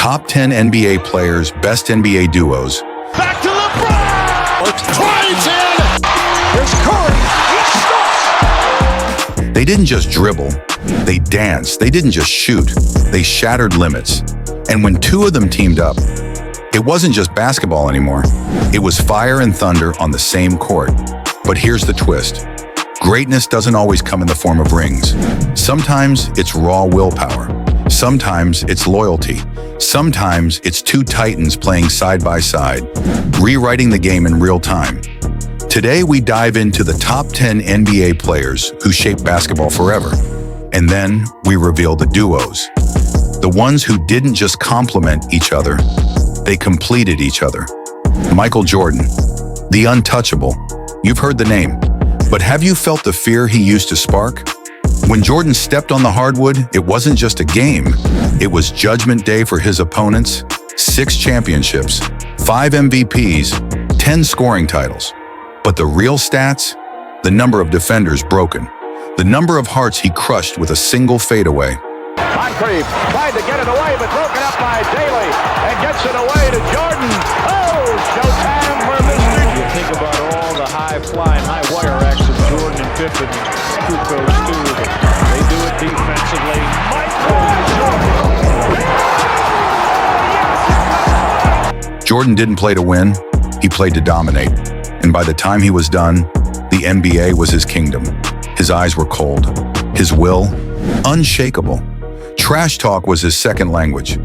Top 10 NBA players, best NBA duos. Back to LeBron! Tries in! Here's Curry! He scores! They didn't just dribble, they danced. They didn't just shoot, they shattered limits. And when two of them teamed up, it wasn't just basketball anymore. It was fire and thunder on the same court. But here's the twist. Greatness doesn't always come in the form of rings. Sometimes it's raw willpower. Sometimes it's loyalty. Sometimes it's two titans playing side by side, rewriting the game in real time. Today we dive into the top 10 NBA players who shaped basketball forever. And then we reveal the duos. The ones who didn't just complement each other, they completed each other. Michael Jordan, the untouchable. You've heard the name, but have you felt the fear he used to spark? When Jordan stepped on the hardwood, it wasn't just a game. It was judgment day for his opponents. 6 championships, 5 MVPs, 10 scoring titles. But the real stats? The number of defenders broken. The number of hearts he crushed with a single fadeaway. Moncrief tried to get it away, but broken up by Daly, and gets it away to Jordan. Oh, showtime for Mr. You think about all the high-flying, high-wire acts of Jordan and Pippen, Kukoc too. They do it defensively. Jordan didn't play to win, he played to dominate. And by the time he was done, the NBA was his kingdom. His eyes were cold, his will unshakable. Trash talk was his second language,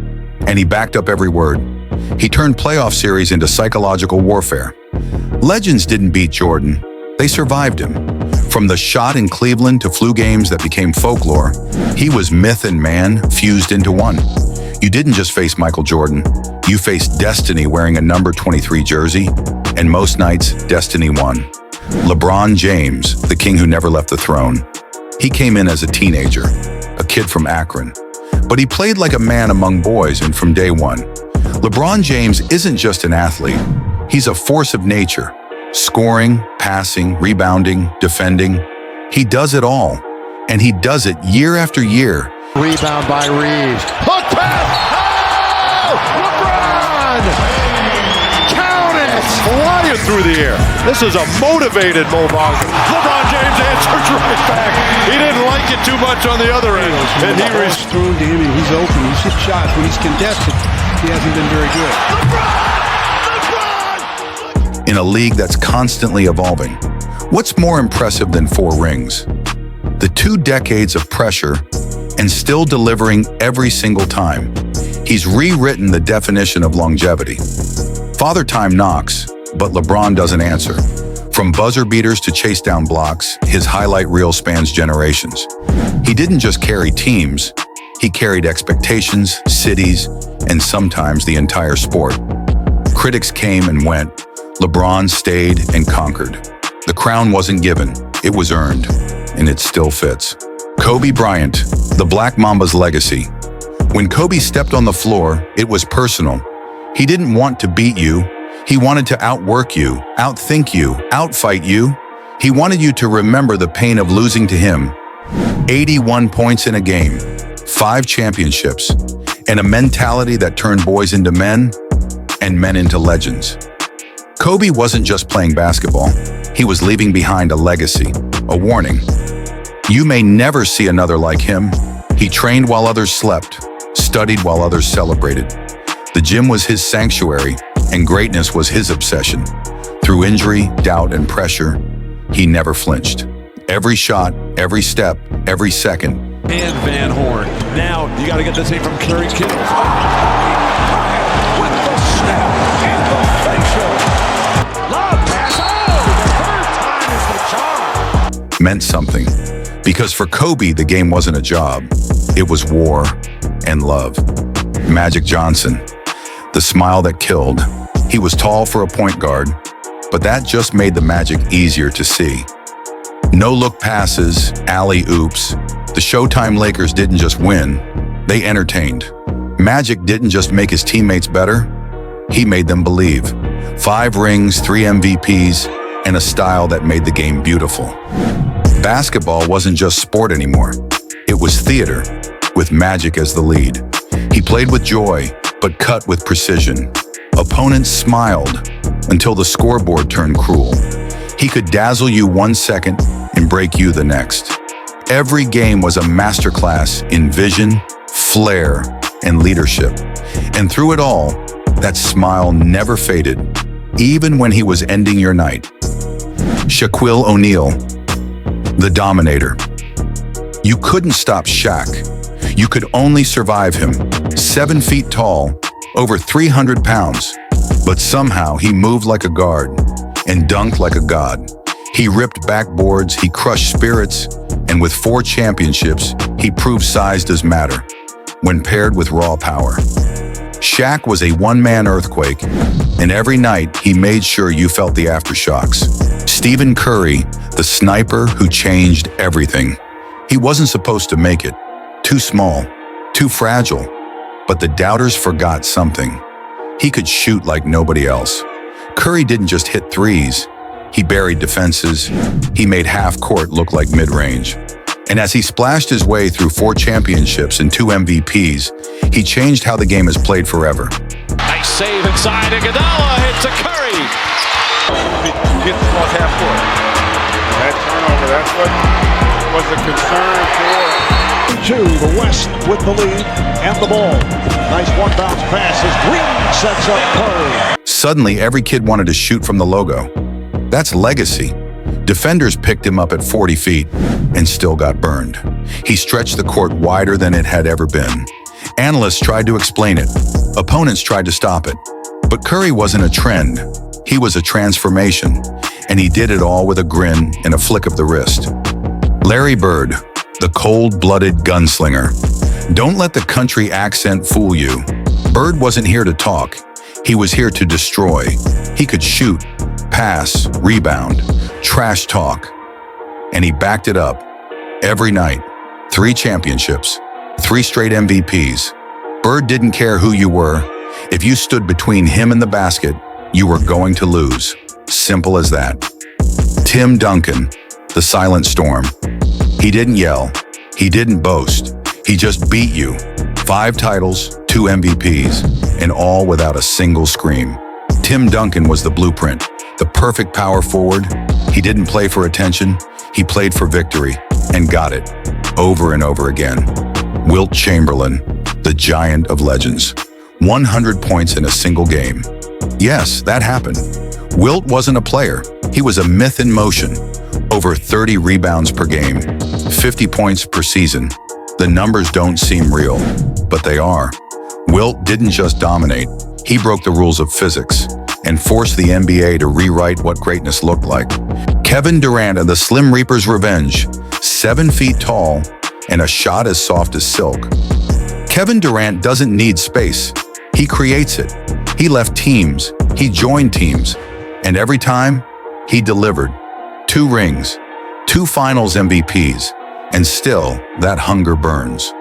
and he backed up every word. He turned playoff series into psychological warfare. Legends didn't beat Jordan, they survived him. From the shot in Cleveland to flu games that became folklore, he was myth and man fused into one. You didn't just face Michael Jordan, you faced destiny wearing a number 23 jersey, and most nights, destiny won. LeBron James, the king who never left the throne. He came in as a teenager, a kid from Akron. But he played like a man among boys, and from day one. LeBron James isn't just an athlete, he's a force of nature. Scoring, passing, rebounding, defending. He does it all, and he does it year after year. Rebound by Reeves. Hook pass! Oh! LeBron! Count it! Flying through the air. This is a motivated Mo Wagner. LeBron James answers right back. He didn't like it too much on the other end. And he thrown to him, and he's open. He's hit shots. When he's contested, he hasn't been very good. In a league that's constantly evolving, what's more impressive than 4 rings? The 2 decades of pressure and still delivering every single time. He's rewritten the definition of longevity. Father Time knocks, but LeBron doesn't answer. From buzzer beaters to chase down blocks, his highlight reel spans generations. He didn't just carry teams, he carried expectations, cities, and sometimes the entire sport. Critics came and went. LeBron stayed and conquered. The crown wasn't given, it was earned, and it still fits. Kobe Bryant, the Black Mamba's legacy. When Kobe stepped on the floor, it was personal. He didn't want to beat you. He wanted to outwork you, outthink you, outfight you. He wanted you to remember the pain of losing to him. 81 points in a game, 5 championships, and a mentality that turned boys into men and men into legends. Kobe wasn't just playing basketball, he was leaving behind a legacy, a warning. You may never see another like him. He trained while others slept, studied while others celebrated. The gym was his sanctuary, and greatness was his obsession. Through injury, doubt, and pressure, he never flinched. Every shot, every step, every second. And Van Horn. Now you got to get this thing from Curry's kills. With the snap and the facial. Love pass. Oh, the third time is the charm. Meant something. Because for Kobe, the game wasn't a job. It was war and love. Magic Johnson, the smile that killed. He was tall for a point guard, but that just made the magic easier to see. No-look passes, alley-oops. The Showtime Lakers didn't just win, they entertained. Magic didn't just make his teammates better, he made them believe. 5 rings, 3 MVPs, and a style that made the game beautiful. Basketball wasn't just sport anymore. It was theater, with Magic as the lead. He played with joy, but cut with precision. Opponents smiled until the scoreboard turned cruel. He could dazzle you 1 second and break you the next. Every game was a masterclass in vision, flair, and leadership. And through it all, that smile never faded, even when he was ending your night. Shaquille O'Neal, the Dominator. You couldn't stop Shaq. You could only survive him. 7 feet tall, over 300 pounds. But somehow he moved like a guard and dunked like a god. He ripped backboards, he crushed spirits, and with 4 championships, he proved size does matter when paired with raw power. Shaq was a one-man earthquake, and every night he made sure you felt the aftershocks. Stephen Curry, the sniper who changed everything. He wasn't supposed to make it. Too small, too fragile. But the doubters forgot something. He could shoot like nobody else. Curry didn't just hit threes. He buried defenses. He made half court look like mid-range. And as he splashed his way through 4 championships and 2 MVPs, he changed how the game is played forever. Nice save inside. Iguodala hits a Curry. Get the ball half court. That turnover, that's what was a concern for. The West with the lead and the ball. Nice one-bounce pass as Green sets up Curry. Suddenly, every kid wanted to shoot from the logo. That's legacy. Defenders picked him up at 40 feet and still got burned. He stretched the court wider than it had ever been. Analysts tried to explain it. Opponents tried to stop it. But Curry wasn't a trend. He was a transformation, and he did it all with a grin and a flick of the wrist. Larry Bird, the cold-blooded gunslinger. Don't let the country accent fool you. Bird wasn't here to talk. He was here to destroy. He could shoot, pass, rebound, trash talk. And he backed it up. Every night, 3 championships, 3 straight MVPs. Bird didn't care who you were. If you stood between him and the basket, you were going to lose. Simple as that. Tim Duncan, the silent storm. He didn't yell. He didn't boast. He just beat you. 5 titles, 2 MVPs, and all without a single scream. Tim Duncan was the blueprint, the perfect power forward. He didn't play for attention. He played for victory and got it over and over again. Wilt Chamberlain, the giant of legends. 100 points in a single game. Yes, that happened. Wilt wasn't a player. He was a myth in motion. Over 30 rebounds per game, 50 points per season. The numbers don't seem real, but they are. Wilt didn't just dominate. He broke the rules of physics and forced the NBA to rewrite what greatness looked like. Kevin Durant and the Slim Reaper's revenge, 7 feet tall and a shot as soft as silk. Kevin Durant doesn't need space. He creates it. He left teams. He joined teams. And every time, he delivered. 2 rings, 2 finals MVPs, and still that hunger burns.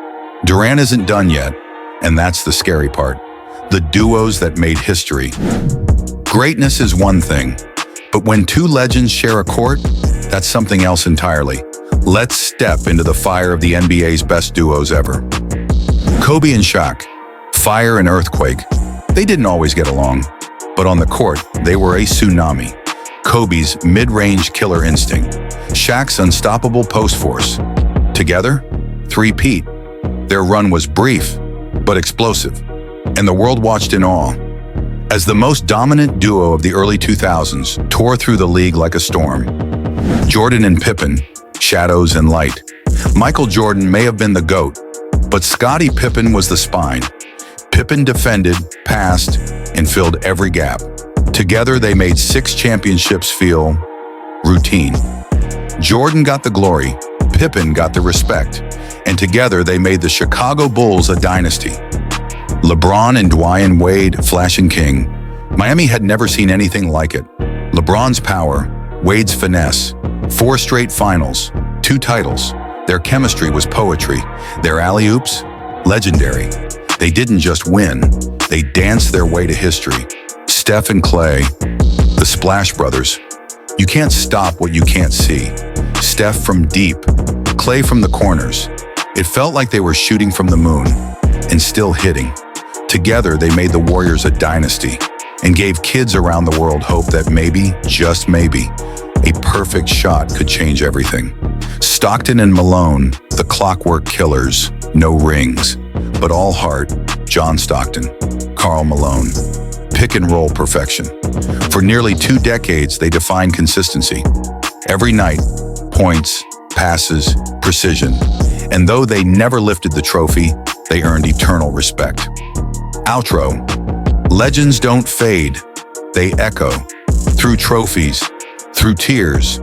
Durant isn't done yet, and that's the scary part. The duos that made history. Greatness is one thing, but when 2 legends share a court, that's something else entirely. Let's step into the fire of the NBA's best duos ever. Kobe and Shaq, fire and earthquake. They didn't always get along, but on the court, they were a tsunami. Kobe's mid-range killer instinct, Shaq's unstoppable post force. Together, 3-peat. Their run was brief, but explosive, and the world watched in awe. As the most dominant duo of the early 2000s tore through the league like a storm. Jordan and Pippen, shadows and light. Michael Jordan may have been the GOAT, but Scottie Pippen was the spine. Pippen defended, passed, and filled every gap. Together, they made 6 championships feel routine. Jordan got the glory, Pippen got the respect, and together they made the Chicago Bulls a dynasty. LeBron and Dwyane Wade, flashing king. Miami had never seen anything like it. LeBron's power, Wade's finesse, 4 straight finals, 2 titles. Their chemistry was poetry. Their alley-oops, legendary. They didn't just win, they danced their way to history. Steph and Clay, the Splash Brothers. You can't stop what you can't see. Steph from deep, Clay from the corners. It felt like they were shooting from the moon and still hitting. Together, they made the Warriors a dynasty and gave kids around the world hope that maybe, just maybe, a perfect shot could change everything. Stockton and Malone, the clockwork killers, no rings, but all heart. John Stockton, Karl Malone, pick and roll perfection. For nearly 2 decades, they defined consistency. Every night, points, passes, precision. And though they never lifted the trophy, they earned eternal respect. Outro. Legends don't fade, they echo. Through trophies, through tears,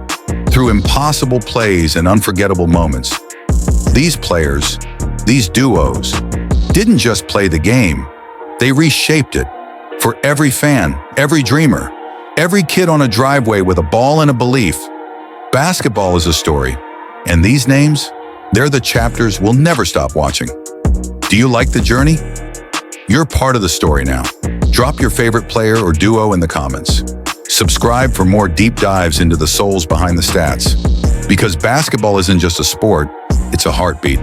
through impossible plays and unforgettable moments. These players, these duos, didn't just play the game, they reshaped it. For every fan, every dreamer, every kid on a driveway with a ball and a belief, basketball is a story. And these names, they're the chapters we'll never stop watching. Do you like the journey? You're part of the story now. Drop your favorite player or duo in the comments. Subscribe for more deep dives into the souls behind the stats. Because basketball isn't just a sport, it's a heartbeat.